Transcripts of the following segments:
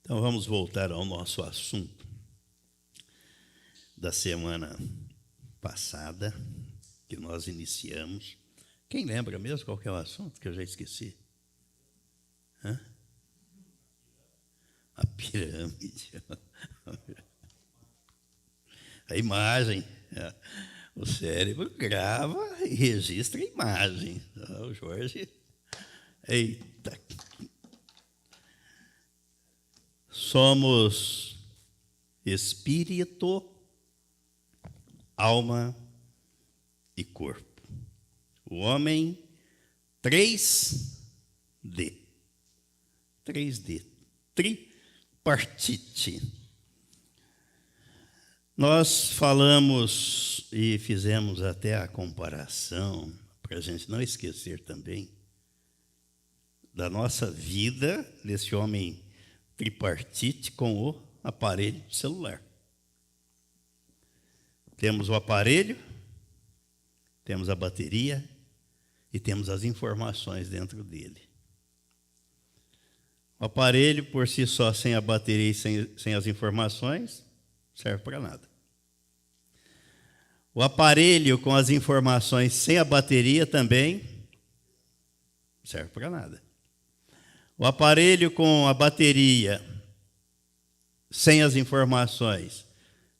Então vamos voltar ao nosso assunto da semana passada, que nós iniciamos. Quem lembra mesmo qual que é o assunto, que eu já esqueci? A pirâmide. A imagem. O cérebro grava e registra a imagem. O Jorge... Eita! Somos espírito, alma e corpo. O homem, 3D. 3D. Tripartite. Nós falamos e fizemos até a comparação, para a gente não esquecer também, da nossa vida, desse homem tripartite com o aparelho celular. Temos o aparelho, temos a bateria e temos as informações dentro dele. O aparelho, por si só, sem a bateria e sem as informações, serve para nada. O aparelho com as informações sem a bateria também serve para nada. O aparelho com a bateria sem as informações,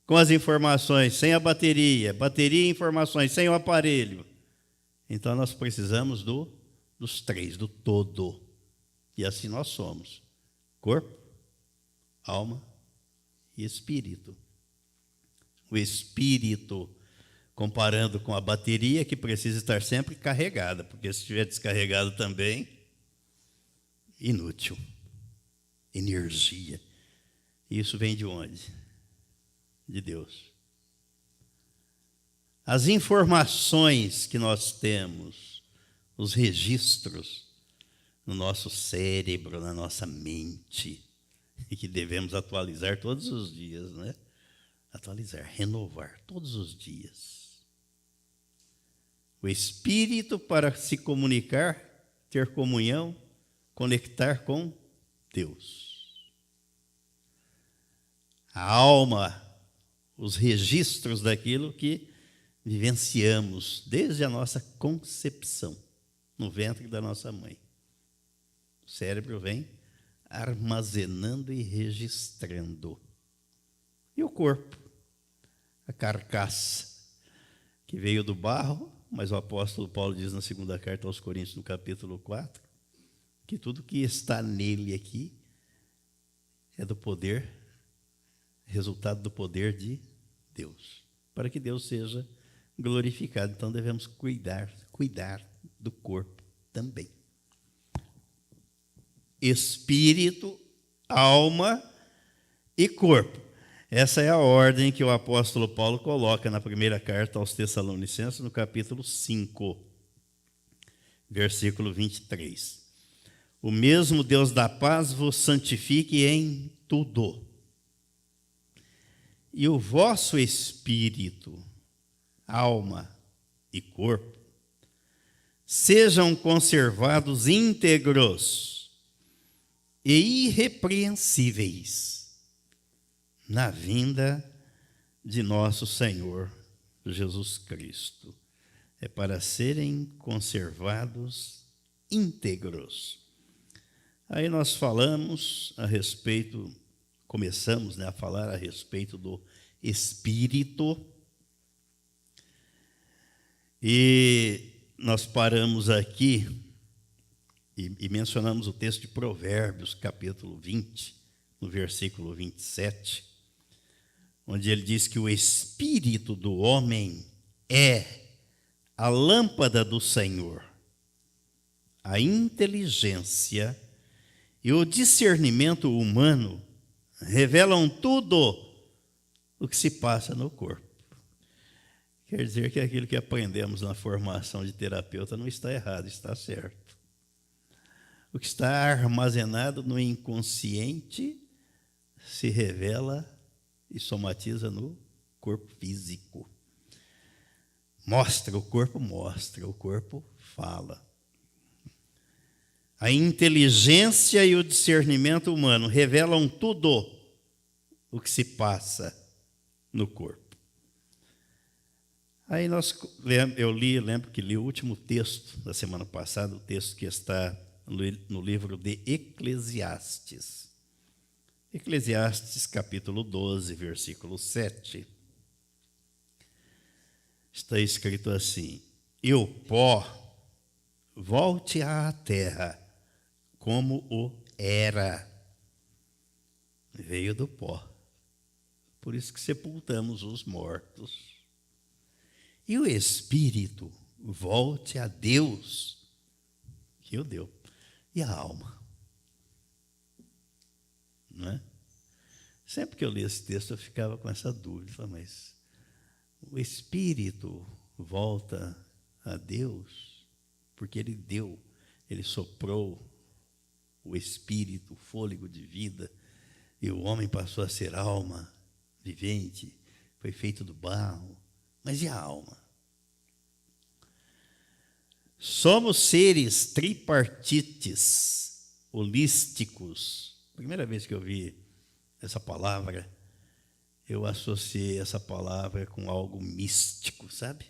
com as informações sem a bateria, bateria e informações sem o aparelho. Então nós precisamos dos três, do todo. E assim nós somos: corpo, alma e espírito. O espírito, comparando com a bateria, que precisa estar sempre carregada, porque se estiver descarregado também, inútil. Energia. Isso vem de onde? De Deus. As informações que nós temos, os registros no nosso cérebro, na nossa mente, e que devemos atualizar todos os dias, né? Atualizar, renovar todos os dias. O espírito, para se comunicar, ter comunhão, conectar com Deus. A alma, os registros daquilo que vivenciamos desde a nossa concepção, no ventre da nossa mãe. O cérebro vem armazenando e registrando. E o corpo, a carcaça, que veio do barro, mas o apóstolo Paulo diz na segunda carta aos Coríntios, no capítulo 4, que tudo que está nele aqui é do poder, resultado do poder de Deus, para que Deus seja glorificado. Então devemos cuidar do corpo também. Espírito, alma e corpo. Essa é a ordem que o apóstolo Paulo coloca na primeira carta aos Tessalonicenses, no capítulo 5, versículo 23. O mesmo Deus da paz vos santifique em tudo. E o vosso espírito, alma e corpo sejam conservados íntegros e irrepreensíveis na vinda de nosso Senhor Jesus Cristo. É para serem conservados íntegros. Aí nós falamos a respeito, começamos, a falar a respeito do Espírito, e nós paramos aqui e mencionamos o texto de Provérbios, capítulo 20, no versículo 27, onde ele diz que o Espírito do homem é a lâmpada do Senhor, a inteligência e o discernimento humano revelam tudo o que se passa no corpo. Quer dizer que aquilo que aprendemos na formação de terapeuta não está errado, está certo. O que está armazenado no inconsciente se revela e somatiza no corpo físico. O corpo fala. A inteligência e o discernimento humano revelam tudo o que se passa no corpo. Aí lembro que li o último texto da semana passada, o texto que está no livro de Eclesiastes. Eclesiastes, capítulo 12, versículo 7. Está escrito assim: e o pó volte à terra como o era. Veio do pó. Por isso que sepultamos os mortos. E o espírito volte a Deus, que o deu. E a alma? Não é? Sempre que eu li esse texto, eu ficava com essa dúvida. Mas o espírito volta a Deus porque ele deu, ele soprou o espírito, o fôlego de vida, e o homem passou a ser alma vivente, foi feito do barro. Mas e a alma? Somos seres tripartites, holísticos. Primeira vez que eu vi essa palavra, eu associei essa palavra com algo místico, sabe?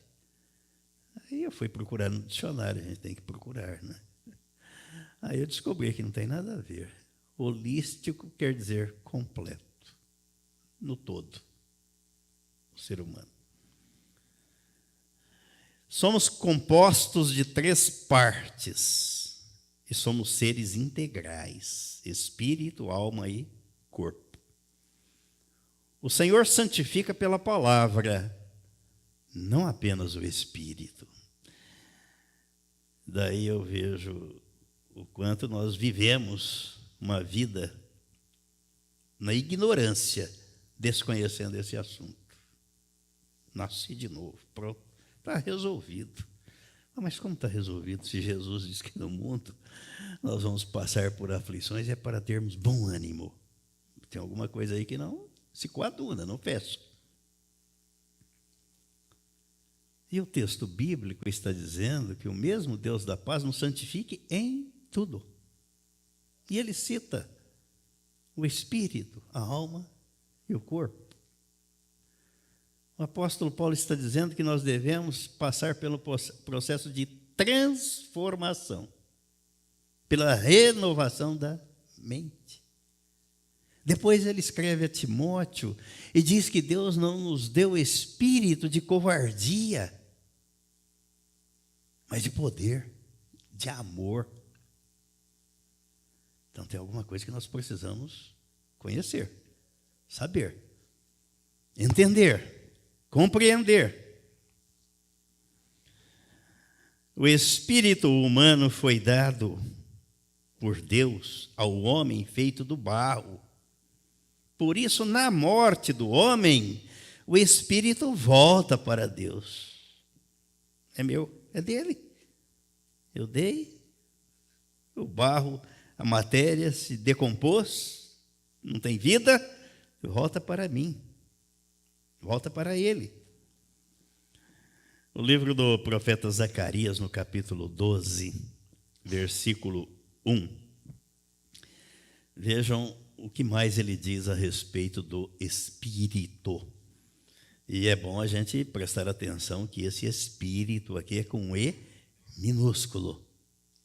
Aí eu fui procurar no dicionário, a gente tem que procurar, né? Aí eu descobri que não tem nada a ver. Holístico quer dizer completo, no todo, o ser humano. Somos compostos de 3 partes e somos seres integrais: espírito, alma e corpo. O Senhor santifica pela palavra, não apenas o espírito. Daí eu vejo o quanto nós vivemos uma vida na ignorância, desconhecendo esse assunto. Nasci de novo, pronto, está resolvido. Mas como está resolvido se Jesus diz que no mundo nós vamos passar por aflições é para termos bom ânimo? Tem alguma coisa aí que não se coaduna, não fecha. E o texto bíblico está dizendo que o mesmo Deus da paz nos santifique em tudo. E ele cita o espírito, a alma e o corpo. O apóstolo Paulo está dizendo que nós devemos passar pelo processo de transformação, pela renovação da mente. Depois ele escreve a Timóteo e diz que Deus não nos deu espírito de covardia, mas de poder, de amor. Então tem alguma coisa que nós precisamos conhecer, saber, entender, compreender. O espírito humano foi dado por Deus ao homem feito do barro. Por isso, na morte do homem, o espírito volta para Deus. É meu, é dele. Eu dei, o barro, a matéria se decompôs, não tem vida, volta para mim, volta para ele. O livro do profeta Zacarias, no capítulo 12, versículo 1. Vejam o que mais ele diz a respeito do Espírito. E é bom a gente prestar atenção que esse Espírito aqui é com E minúsculo.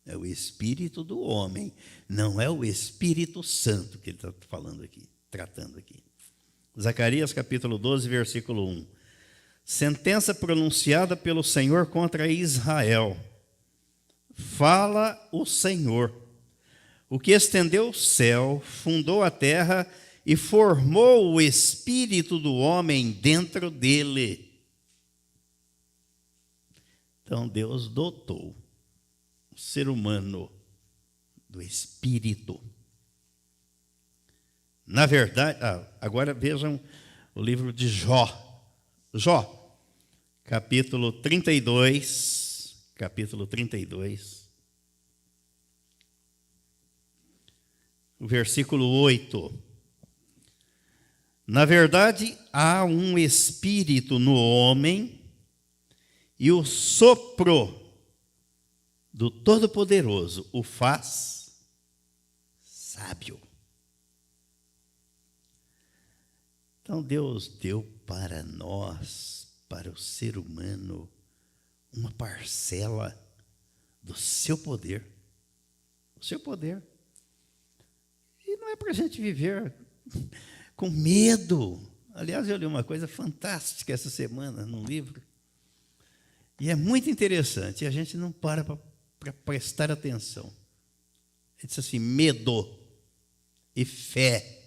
É o Espírito do homem, não é o Espírito Santo que ele está falando aqui, tratando aqui. Zacarias capítulo 12, versículo 1. Sentença pronunciada pelo Senhor contra Israel. Fala o Senhor, o que estendeu o céu, fundou a terra e formou o espírito do homem dentro dele. Então Deus dotou o ser humano do espírito. Na verdade, agora vejam o livro de Jó. Jó, capítulo 32, o versículo 8. Na verdade, há um espírito no homem, e o sopro do Todo-Poderoso o faz sábio. Então Deus deu para nós, para o ser humano, uma parcela do seu poder. O seu poder. E não é para a gente viver com medo. Aliás, eu li uma coisa fantástica essa semana num livro. E é muito interessante. E a gente não para prestar atenção. Ele disse assim, medo e fé.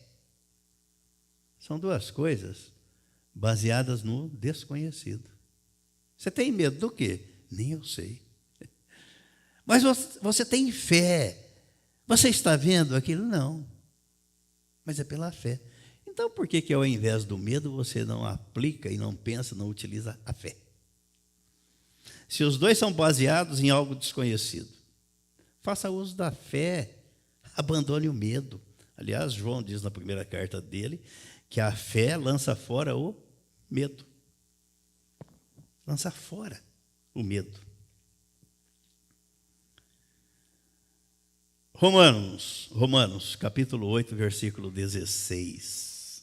São duas coisas baseadas no desconhecido. Você tem medo do quê? Nem eu sei. Mas você tem fé. Você está vendo aquilo? Não. Mas é pela fé. Então, por que ao invés do medo, você não aplica e não pensa, não utiliza a fé? Se os dois são baseados em algo desconhecido, faça uso da fé. Abandone o medo. Aliás, João diz na primeira carta dele que a fé lança fora o medo. Lança fora o medo. Romanos, capítulo 8, versículo 16.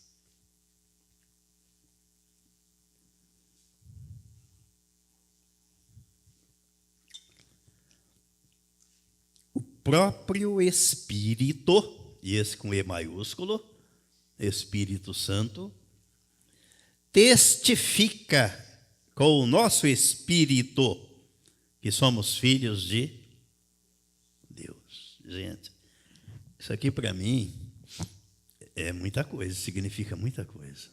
O próprio Espírito, e esse com E maiúsculo, Espírito Santo, testifica com o nosso espírito que somos filhos de Deus. Gente, isso aqui para mim é muita coisa, significa muita coisa.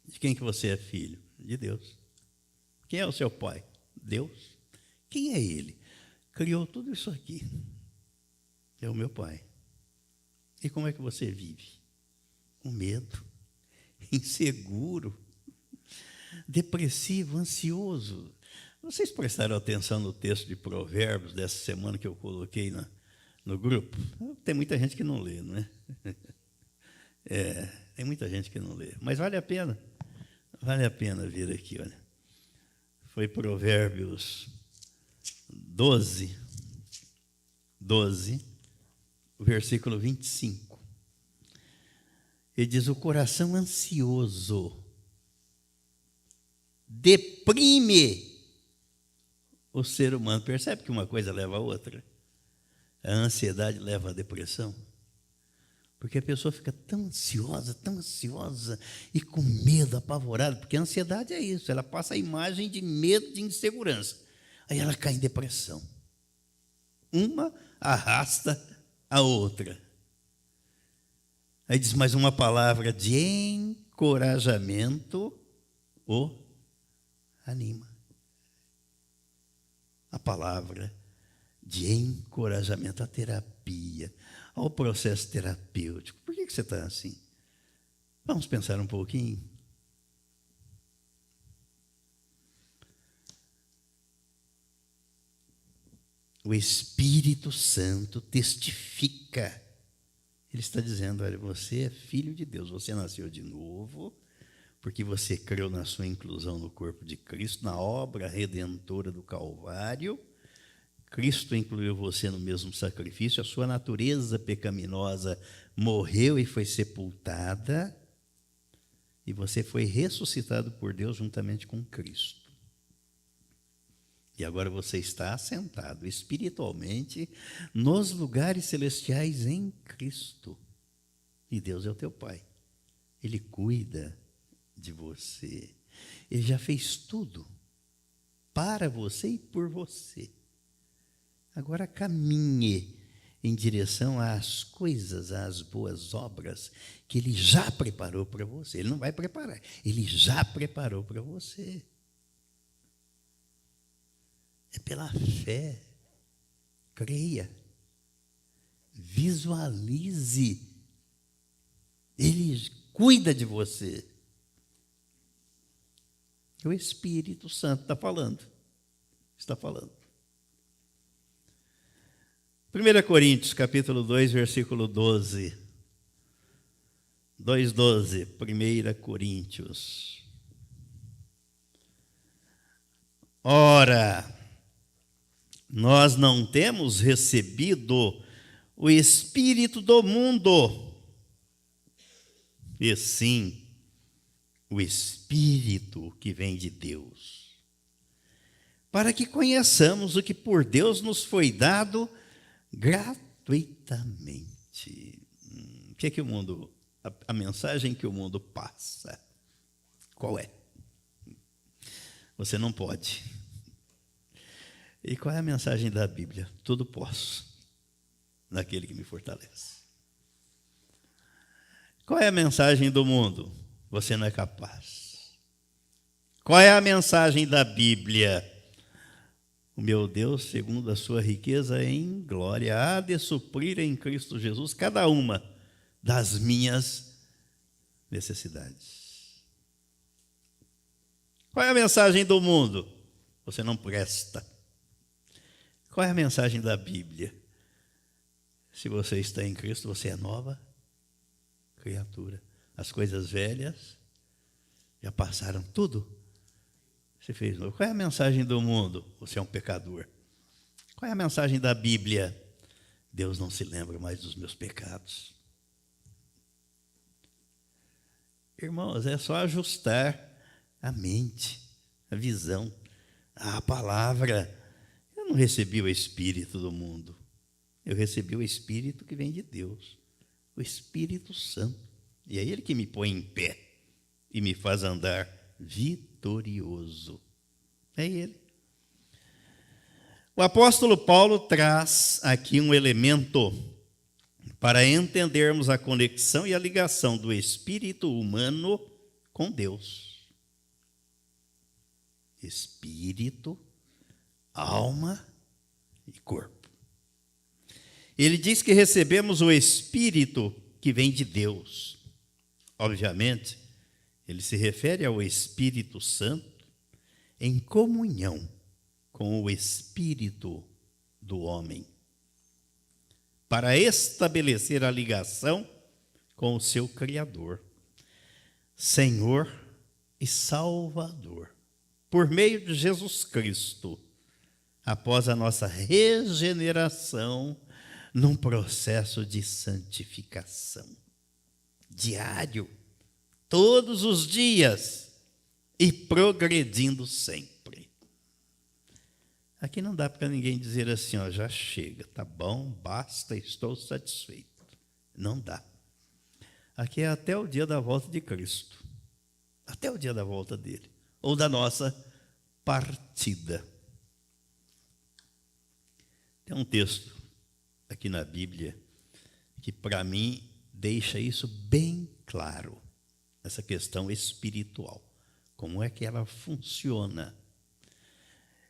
De quem que você é filho? De Deus. Quem é o seu pai? Deus. Quem é ele? Criou tudo isso aqui. É o meu pai. E como é que você vive? Com medo, inseguro, depressivo, ansioso. Vocês prestaram atenção no texto de Provérbios dessa semana que eu coloquei no grupo? Tem muita gente que não lê, não é? Tem muita gente que não lê. Mas vale a pena vir aqui, olha. Foi Provérbios 12, o versículo 25. Ele diz, o coração ansioso deprime o ser humano. Percebe que uma coisa leva a outra? A ansiedade leva à depressão. Porque a pessoa fica tão ansiosa e com medo, apavorada. Porque a ansiedade é isso, ela passa a imagem de medo, de insegurança. Aí ela cai em depressão. Uma arrasta a outra. Aí diz mais uma palavra de encorajamento o anima. A palavra de encorajamento, a terapia, ao processo terapêutico. Por que você está assim? Vamos pensar um pouquinho. O Espírito Santo testifica. Ele está dizendo, olha, você é filho de Deus, você nasceu de novo, porque você creu na sua inclusão no corpo de Cristo, na obra redentora do Calvário. Cristo incluiu você no mesmo sacrifício, a sua natureza pecaminosa morreu e foi sepultada, e você foi ressuscitado por Deus juntamente com Cristo. E agora você está assentado espiritualmente nos lugares celestiais em Cristo. E Deus é o teu Pai. Ele cuida de você. Ele já fez tudo para você e por você. Agora caminhe em direção às coisas, às boas obras que Ele já preparou para você. Ele não vai preparar, Ele já preparou para você. É pela fé. Creia. Visualize. Ele cuida de você. O Espírito Santo está falando. Está falando. 1 Coríntios, capítulo 2, versículo 12. 2:12. 1 Coríntios. Ora, nós não temos recebido o Espírito do mundo, e sim o Espírito que vem de Deus, para que conheçamos o que por Deus nos foi dado gratuitamente. O que é que o mundo, a mensagem que o mundo passa, qual é? Você não pode. E qual é a mensagem da Bíblia? Tudo posso, naquele que me fortalece. Qual é a mensagem do mundo? Você não é capaz. Qual é a mensagem da Bíblia? O meu Deus, segundo a sua riqueza em glória, há de suprir em Cristo Jesus cada uma das minhas necessidades. Qual é a mensagem do mundo? Você não presta. Qual é a mensagem da Bíblia? Se você está em Cristo, você é nova criatura. As coisas velhas já passaram tudo. Você fez novo. Qual é a mensagem do mundo? Você é um pecador. Qual é a mensagem da Bíblia? Deus não se lembra mais dos meus pecados. Irmãos, é só ajustar a mente, a visão, a palavra. Eu não recebi o Espírito do mundo. Eu recebi o Espírito que vem de Deus, o Espírito Santo. E é Ele que me põe em pé e me faz andar vitorioso. É Ele. O apóstolo Paulo traz aqui um elemento para entendermos a conexão e a ligação do espírito humano com Deus. Espírito, alma e corpo. Ele diz que recebemos o Espírito que vem de Deus. Obviamente, ele se refere ao Espírito Santo em comunhão com o Espírito do homem, para estabelecer a ligação com o seu Criador, Senhor e Salvador, por meio de Jesus Cristo, após a nossa regeneração, num processo de santificação diário, todos os dias e progredindo sempre. Aqui não dá para ninguém dizer assim, ó, já chega, tá bom, basta, estou satisfeito. Não dá. Aqui é até o dia da volta de Cristo, até o dia da volta dele, ou da nossa partida. Tem um texto aqui na Bíblia que, para mim, deixa isso bem claro, essa questão espiritual, como é que ela funciona.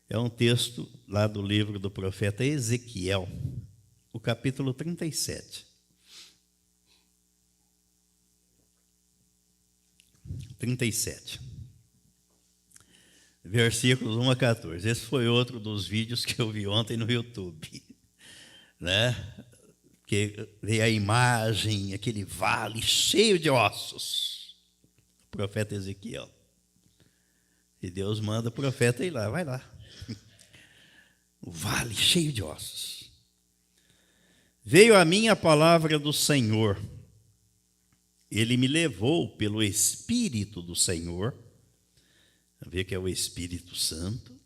É um texto lá do livro do profeta Ezequiel, o capítulo 37. 37. Versículos 1 a 14. Esse foi outro dos vídeos que eu vi ontem no YouTube, né? Que veio a imagem, aquele vale cheio de ossos. O profeta Ezequiel. E Deus manda o profeta ir lá, vai lá. O vale cheio de ossos. Veio a mim a palavra do Senhor. Ele me levou pelo Espírito do Senhor, vê que é o Espírito Santo,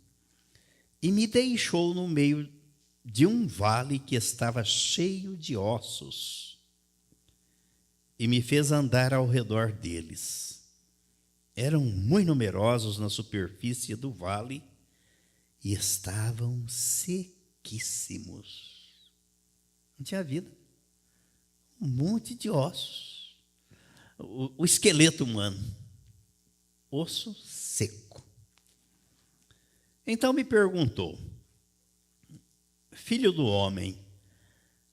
e me deixou no meio de um vale que estava cheio de ossos, e me fez andar ao redor deles. Eram muito numerosos na superfície do vale e estavam sequíssimos. Não tinha vida. Um monte de ossos. O esqueleto humano. Osso seco. Então me perguntou: filho do homem,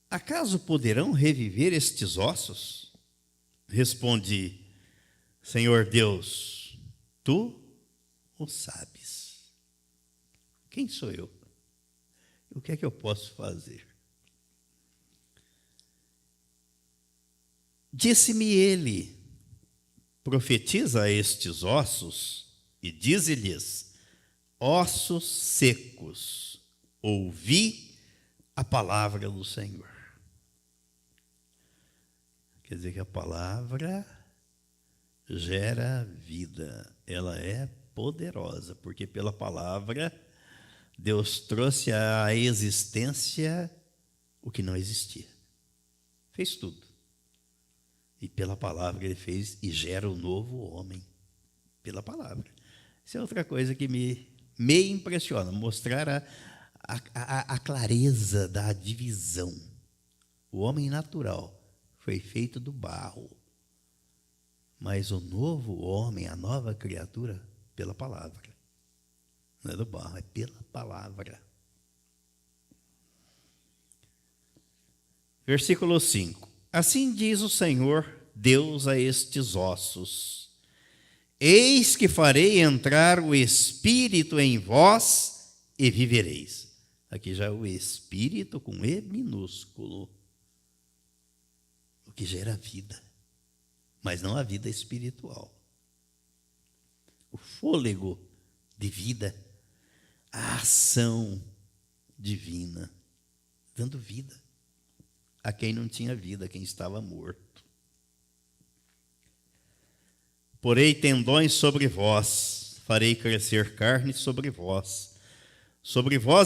acaso poderão reviver estes ossos? Respondi: Senhor Deus, tu o sabes. Quem sou eu? O que é que eu posso fazer? Disse-me ele: profetiza a estes ossos e dize-lhes: ossos secos, ouvi a palavra do Senhor. Quer dizer que a palavra gera vida, ela é poderosa, porque pela palavra Deus trouxe à existência o que não existia. Fez tudo. E pela palavra ele fez e gera um novo homem. Pela palavra. Isso é outra coisa que me impressiona, mostrar a clareza da divisão. O homem natural foi feito do barro, mas o novo homem, a nova criatura, pela palavra. Não é do barro, é pela palavra. Versículo 5. Assim diz o Senhor, Deus a estes ossos: eis que farei entrar o Espírito em vós e vivereis. Aqui já é o Espírito com E minúsculo, o que gera vida, mas não a vida espiritual. O fôlego de vida, a ação divina, dando vida a quem não tinha vida, a quem estava morto. Porei tendões sobre vós, farei crescer carne sobre vós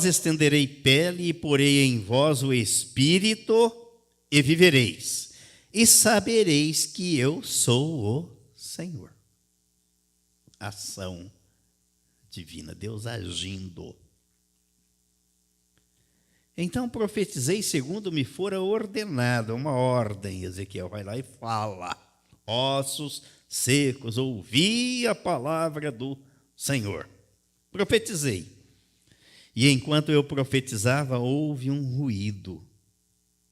estenderei pele e porei em vós o Espírito e vivereis, e sabereis que eu sou o Senhor. Ação divina, Deus agindo. Então profetizei segundo me fora ordenado, uma ordem. Ezequiel vai lá e fala: ossos secos, ouvi a palavra do Senhor. Profetizei. E enquanto eu profetizava, houve um ruído,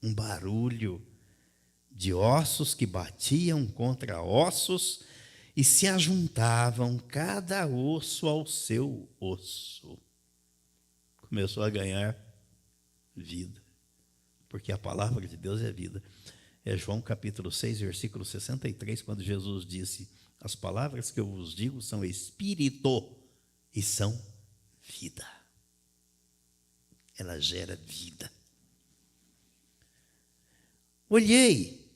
um barulho de ossos que batiam contra ossos e se ajuntavam, cada osso ao seu osso. Começou a ganhar vida, porque a palavra de Deus é vida. É João capítulo 6, versículo 63, quando Jesus disse: as palavras que eu vos digo são espírito e são vida. Ela gera vida. Olhei,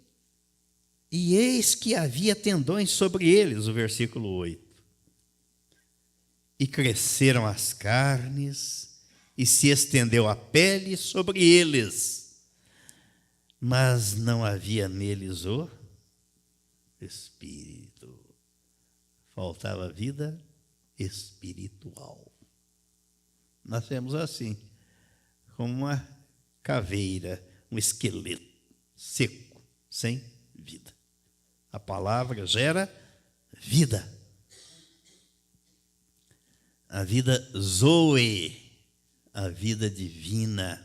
e eis que havia tendões sobre eles, o versículo 8. E cresceram as carnes, e se estendeu a pele sobre eles, mas não havia neles o Espírito. Faltava vida espiritual. Nascemos assim, como uma caveira, um esqueleto seco, sem vida. A palavra gera vida. A vida zoe, a vida divina.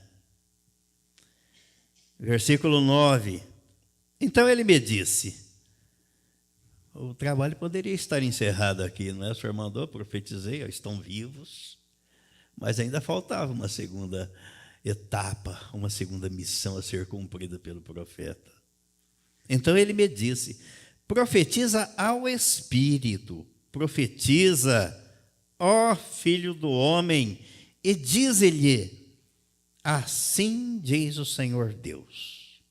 Versículo 9. Então ele me disse: o trabalho poderia estar encerrado aqui, não é? O senhor mandou, profetizei, estão vivos, mas ainda faltava uma segunda etapa, uma segunda missão a ser cumprida pelo profeta. Então ele me disse: profetiza ao Espírito, profetiza, ó filho do homem, e diz-lhe: assim diz o Senhor Deus: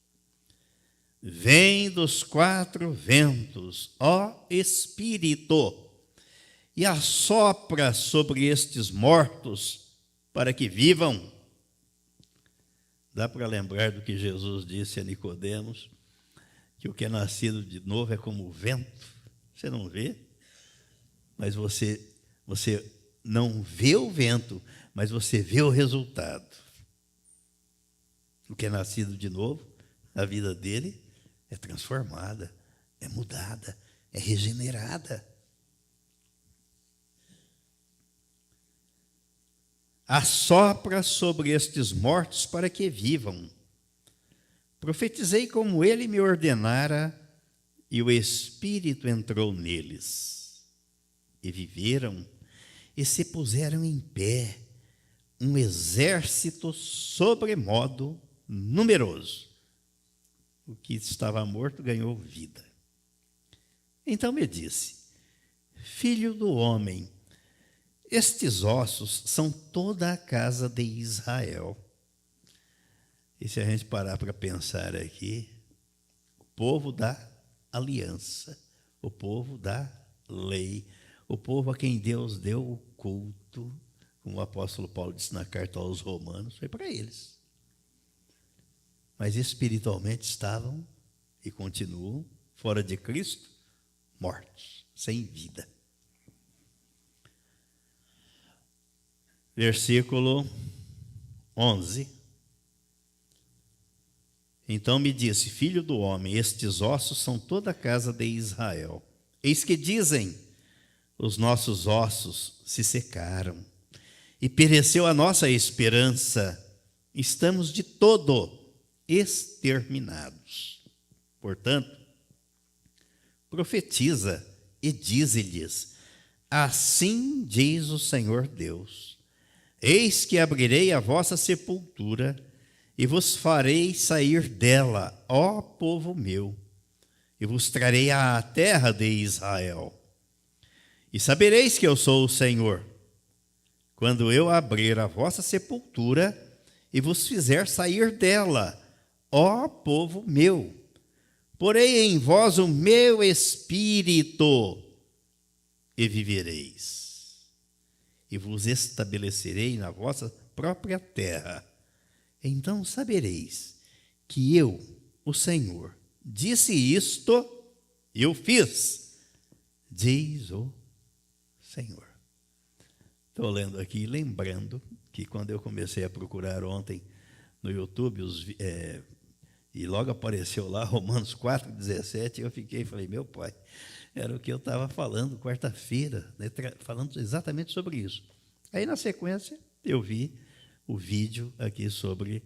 vem dos quatro ventos, ó Espírito, e assopra sobre estes mortos para que vivam. Dá para lembrar do que Jesus disse a Nicodemos, que o que é nascido de novo é como o vento. Você não vê, mas você não vê o vento, mas você vê o resultado. O que é nascido de novo, a vida dele é transformada, é mudada, é regenerada. Assopra sobre estes mortos para que vivam. Profetizei como ele me ordenara, e o Espírito entrou neles. E viveram, e se puseram em pé, um exército sobremodo numeroso. O que estava morto ganhou vida. Então me disse: filho do homem, Estes ossos são toda a casa de Israel. E se a gente parar para pensar aqui, o povo da aliança, o povo da lei, o povo a quem Deus deu o culto, como o apóstolo Paulo disse na carta aos Romanos, foi para eles. Mas espiritualmente estavam e continuam fora de Cristo, mortos, sem vida. Versículo 11. Então me disse: filho do homem, estes ossos são toda a casa de Israel. Eis que dizem: os nossos ossos se secaram, e pereceu a nossa esperança, estamos de todo exterminados. Portanto, profetiza e dize-lhes: assim diz o Senhor Deus: eis que abrirei a vossa sepultura e vos farei sair dela, ó povo meu, e vos trarei à terra de Israel. E sabereis que eu sou o Senhor, quando eu abrir a vossa sepultura e vos fizer sair dela, ó povo meu. Porei em vós o meu espírito, e vivereis, e vos estabelecerei na vossa própria terra. Então sabereis que eu, o Senhor, disse isto e eu fiz, diz o Senhor. Estou lendo aqui, lembrando que quando eu comecei a procurar ontem no YouTube, e logo apareceu lá Romanos 4,17, eu falei, meu pai, era o que eu estava falando quarta-feira, né, falando exatamente sobre isso. Aí, na sequência, eu vi o vídeo aqui sobre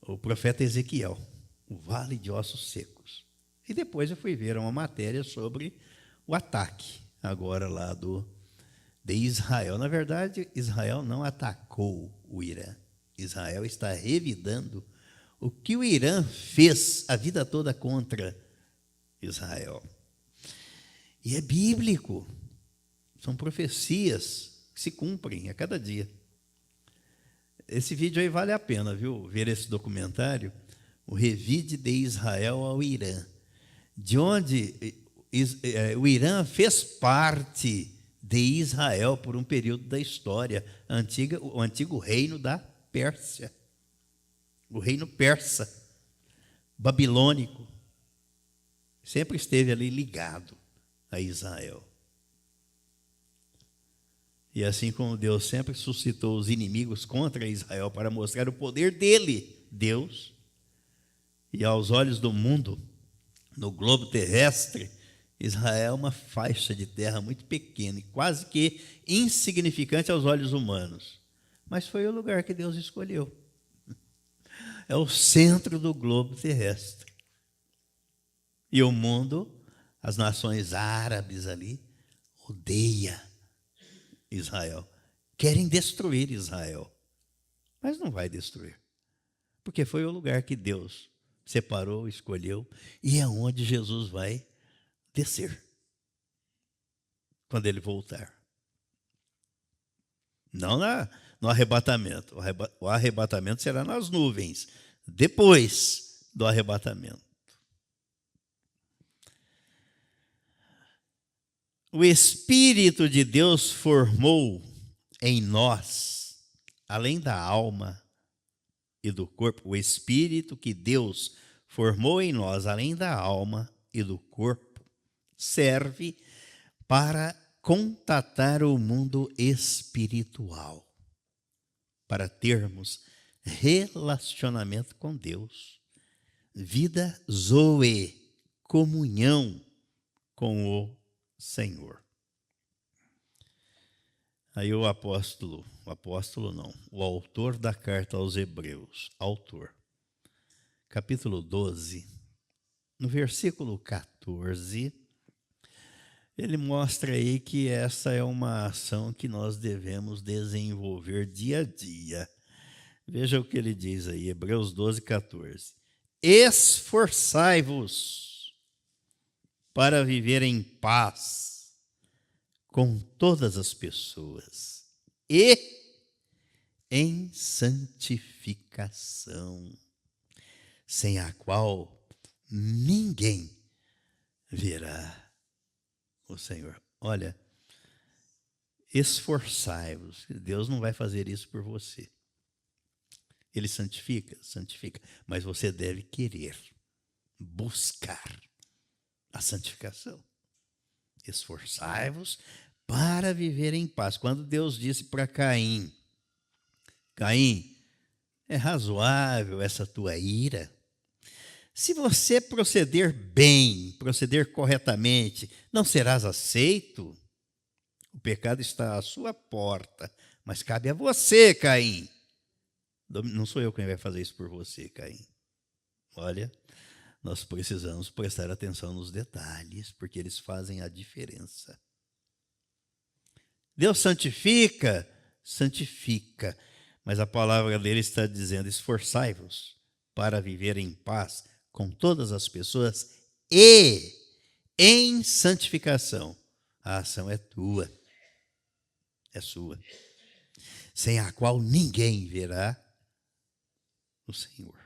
o profeta Ezequiel, o vale de ossos secos. E depois eu fui ver uma matéria sobre o ataque, agora lá de Israel. Na verdade, Israel não atacou o Irã. Israel está revidando o que o Irã fez a vida toda contra Israel. E é bíblico. São profecias que se cumprem a cada dia. Esse vídeo aí vale a pena, viu? Ver esse documentário, o revide de Israel ao Irã, de onde o Irã fez parte de Israel por um período da história, o antigo reino da Pérsia, o reino persa, babilônico, sempre esteve ali ligado a Israel. E assim como Deus sempre suscitou os inimigos contra Israel para mostrar o poder dele, Deus, e aos olhos do mundo, no globo terrestre, Israel é uma faixa de terra muito pequena e quase que insignificante aos olhos humanos. Mas foi o lugar que Deus escolheu. É o centro do globo terrestre. E o mundo, as nações árabes ali, odeia Israel. Querem destruir Israel. Mas não vai destruir. Porque foi o lugar que Deus separou, escolheu, e é onde Jesus vai descer quando ele voltar. Não no arrebatamento. O arrebatamento será nas nuvens, depois do arrebatamento. O Espírito de Deus formou em nós, além da alma e do corpo, o Espírito que Deus formou em nós, além da alma e do corpo, serve para contatar o mundo espiritual, para termos relacionamento com Deus, vida zoe, comunhão com o Senhor. Aí o autor da carta aos Hebreus, capítulo 12, no versículo 14, ele mostra aí que essa é uma ação que nós devemos desenvolver dia a dia. Veja o que ele diz aí, Hebreus 12, 14. Esforçai-vos para viver em paz com todas as pessoas e em santificação, sem a qual ninguém verá o Senhor. Olha, esforçai-vos. Deus não vai fazer isso por você. Ele santifica, mas você deve querer, buscar a santificação. Esforçai-vos para viver em paz. Quando Deus disse para Caim, Caim, é razoável essa tua ira? Se você proceder bem, proceder corretamente, não serás aceito? O pecado está à sua porta, mas cabe a você, Caim. Não sou eu quem vai fazer isso por você, Caim. Olha, nós precisamos prestar atenção nos detalhes, porque eles fazem a diferença. Deus santifica, santifica, mas a palavra dele está dizendo: esforçai-vos para viver em paz com todas as pessoas e em santificação. A ação é tua, é sua, sem a qual ninguém verá o Senhor.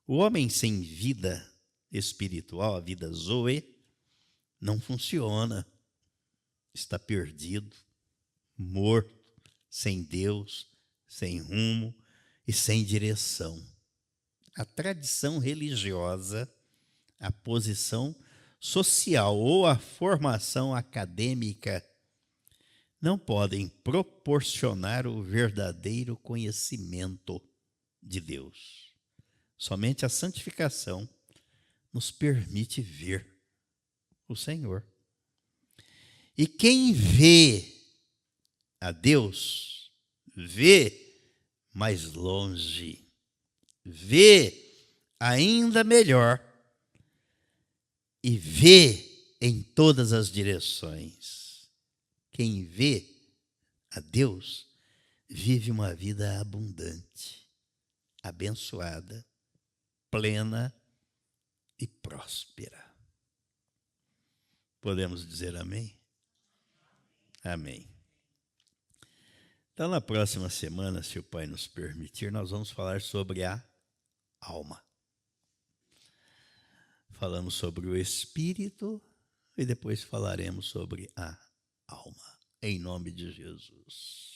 O homem sem vida espiritual, a vida zoe, não funciona. Está perdido, morto, sem Deus, sem rumo e sem direção. A tradição religiosa, a posição social ou a formação acadêmica não podem proporcionar o verdadeiro conhecimento de Deus. Somente a santificação nos permite ver o Senhor. E quem vê a Deus, vê mais longe, vê ainda melhor e vê em todas as direções. Quem vê a Deus vive uma vida abundante, abençoada, plena e próspera. Podemos dizer amém? Amém. Então, na próxima semana, se o Pai nos permitir, nós vamos falar sobre a alma. Falamos sobre o Espírito e depois falaremos sobre a alma. Em nome de Jesus.